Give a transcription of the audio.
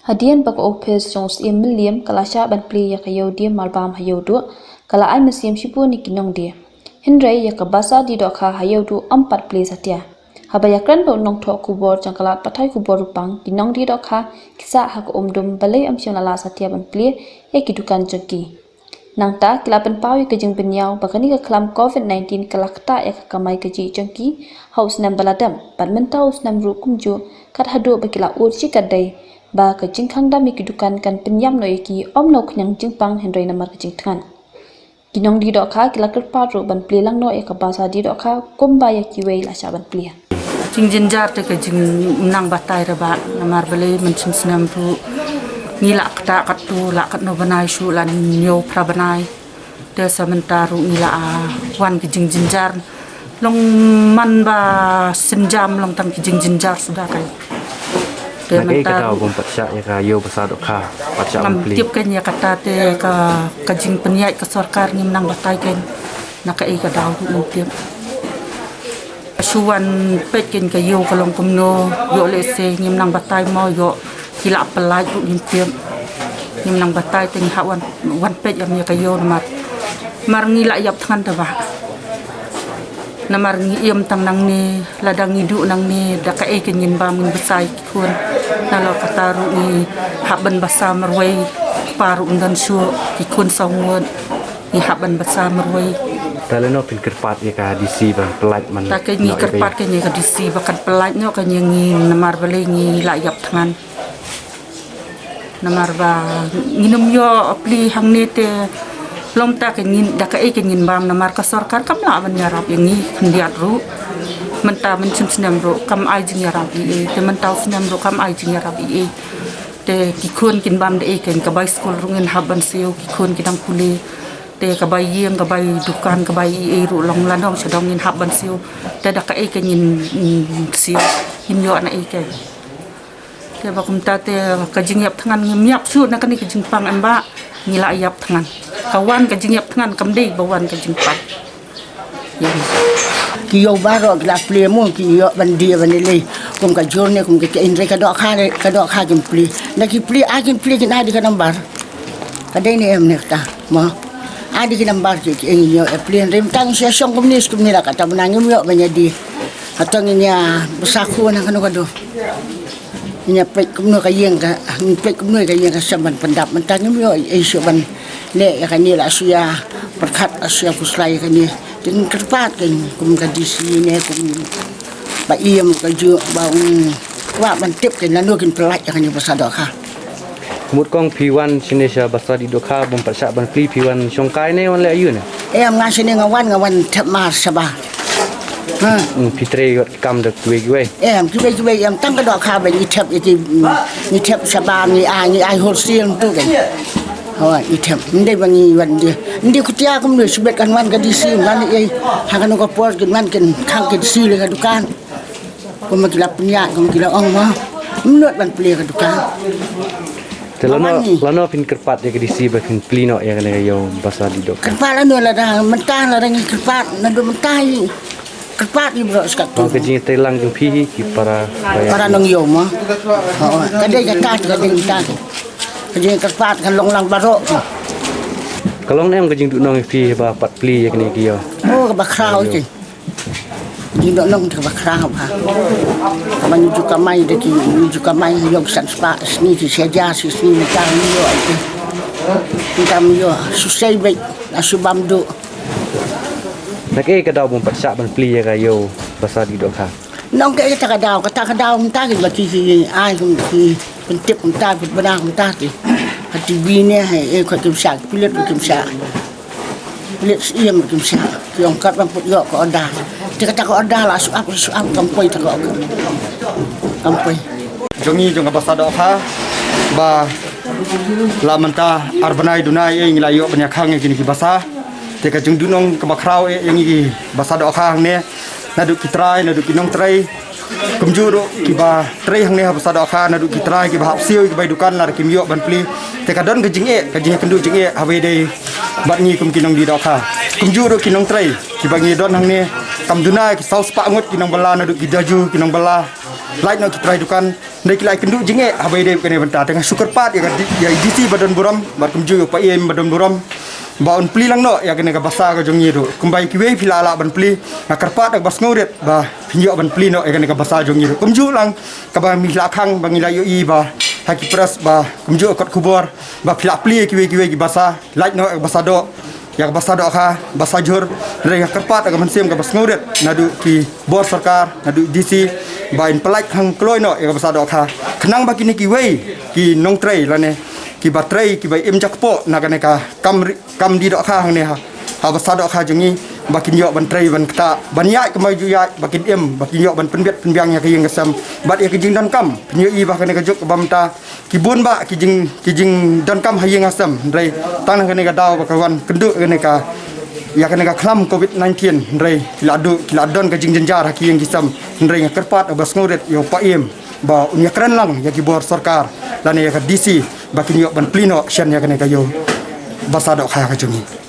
Hadian bak office jong sim William kalasha ban pli ya kayo dia malbam hayo do kala ai musim shipu ni kinong dia hindrai ya ka basa di do kha hayo do ampat pli satya habaya kran bo nong tho kubor jangkalat pathai kubor rupang kinong di do kha kisa hak omdum balai amsyong lala satya ban pli e kidukan jeki nangta kilapan pawi kejing penyau bakani ka klam covid-19 kalakta ya kamai keji jengki haus nam baladam ban mentaus nam ru kumju kat hado bakila urchi kadai ba kejing khangda mi kidukan kan penyam no eki om no knyang jingpang hendrai namar kejing than kinong di do kha kilakar patro ban plelang no e ka basa di do kha komba ya kiwei la sha ban plia jing jinjar te kejing nang batai reba namar bele mencim senam ru ngila kata katu la kat no banai shu lan nyo pra banai de samentaru ngila wan kejing jinjar long man ba senjam long tam kejing jinjar sudah kai de mentar bom patsa ya ka yo basa do kha patsa beli tiap kan ya kata te ka kejing penyai ke sarkar ngim nang batai kan nak ai ka dau tu tiap suwan pet ken ka yo kalong kumno yo le se ngim nang batai mo yo kila pelai tu ngim tiap ngim nang batai te ha wan pet ya ka yo mar ngila yap than ta ba namar ngiem tang nang ni ladang ngidu nang ni da ka e ken ngim ba mun besai kun nalo kataru ni haban basa marwai paru ndan shu ki kun sawon ni haban basa marwai taleno pin kerpat ya ka disi ba pelat man ta ke ni kerpat ke ni ka disi bakan pelat no ka ngi namar bale ngi la yap than namar ba nginum yo pli hang ni te lom ta ke ngin da ka e ke ngin bam namar ka sarkar kam la ban yarap yang ni khndiat ru menta mencim senam ro kam ai jing yarap i te mentau senam ro kam ai jing yarap i te ki khun kin bam de e ken ka bai school rungin haban seo ki khun kidang kuli te ka bai yeng ka bai dukan ka bai e ru long landong sedong ngin haban seo te da ka e ke ngin seo hin yo na e ke te ba kum ta te ka jing yap thangan ngim yap su na ka ni ka jing pang amba ngila yap thangan kawan ka jing yap thangan kam dei bawan ka jing pang kiyo baro la pli mo kiyo bandia banile kum ka jorne kum ka indre ka do kha jim pli na ki pli a jim pli na di ka nambar ka dei ne em nekta mo adi ki nambar ki yo e pli rem tang sia song kum ni la ka ta menangim yo banyadi atang nya besaku na kanu ka do nya pek kum no ka yeng ka pek kum no ka yeng ka saban pendap mentangim yo e syo ban le ka ni la sia perkat asia puslai ka ni tin kerpat kan kum ka di sini kum ba iem ka ju ba wa ban tip kan nanu kin pelat kan bahasa do kha kumut kong P1 sini sya basa di do kha bom patsa ban pli P1 songkai ne on le ayu ne em nga sini ngawan tap mar sabah ha P3 got kam de kuwe em kiwe em tang ka do kha ba ni tap sabah ni ai wholesale tu kan oh item ndai bangi wan dia ndi kutia kum ni sebet kan wan ka disi man ei hakan ko por kan man kan khang ke disi le ka dukan kum makila punya kum makila ong ma menut ban pli ka dukan telano pin kerpat ya ke disi ba pin plino ya ne yo basa di do kerpat anu la dah mentah la ring kerpat nadu mentah kerpat ni bro skat tu ke jing telang ju phi ki para nong yo ma oh kadai ka ta ta kejing kerpat kan long lang barok kalong nem ke jing du nong phi ba pat pli ya ne ki yo oh ka bakrau je jing dok nong ka bakrau ha kaman juga mai de ki juga mai yo san spa ni ki seja si ni ta ni yo ai kita yo susai baik asubam do nak ke daw bom patsa ban pli ya ka yo basa di do kha nong ke ta ka daw ta ki ba ki ai kum ki pentip ta benang ta ti hati bini hai ko kim sa pilet kim sa pilet iem kim sa yong kat bang put yo ko oda ti kata ko oda la su ap kampoi ta ko kampoi jongi jong basa do kha ba la manta arbanai dunai ing la yo banya khang ki ki basa te ka jung dunong ka bakrau yang ki basa do kha ne nadu ki trai nadu ki nong trai kumjuro ki ba trai hang ne basa do kha nadu ki trai ki ba hap siu ki bai dukan la kim yo ban pli te ka don ka jing kendu jing e hawe dei bat ni kum ki nong di do kha kumjuro ki nong trai ki ba ngi don hang ne kam dunai ki saus pa ngot ki nong bala nadu ki daju ki nong bala lain nak kita dukan naik lagi kenduk jinge habai deh kene benta tengah syukur pat ya DC badan buram bat kumju pa em badan buram baun pli lang no ya kene ka basa ka jongi do kumbai kiwe pila ala ban pli na karpat ak bas ngurit ba pinjo ban pli no ya kene ka basa jongi do kumju lang ka ba mi lakang bangi layo i ba haki pres ba kumju kot kubor ba pila pli kiwe ki basa lain no basa do ya basa do kha basa jur re ka karpat ak man sim ka bas ngurit nadu ki bor sarkar nadu DC bain pelak hang kloy no ya basa do kha kenang baki ni kiwe ki nong trei la ne ki baterai ki bai em jakpo na ka ne ka kam di do kha hang ne ha basa do kha jungi bakin yo ban trei ban kta ban ya ka mai ju ya bakin em bakin yo ban penbiat penbiang ya ki ngasam bat ya ki jing dan kam pinyo i ba ka ne ka juk bam ta ki bun ba ki jing dan kam ha ngasam rei tanang ka ne ka daw ba kawan kendu ka ne ka ya ka ne ka klam COVID-19 rei kila don ka jing jenjar ha ki yang kisam rei kerpat bas nguret yo pa em ba unya keren lang ya ki bor sarkar lan ya ka DC bakin yo ban plino shen ya ka ne ka yo basa do kha ka jungi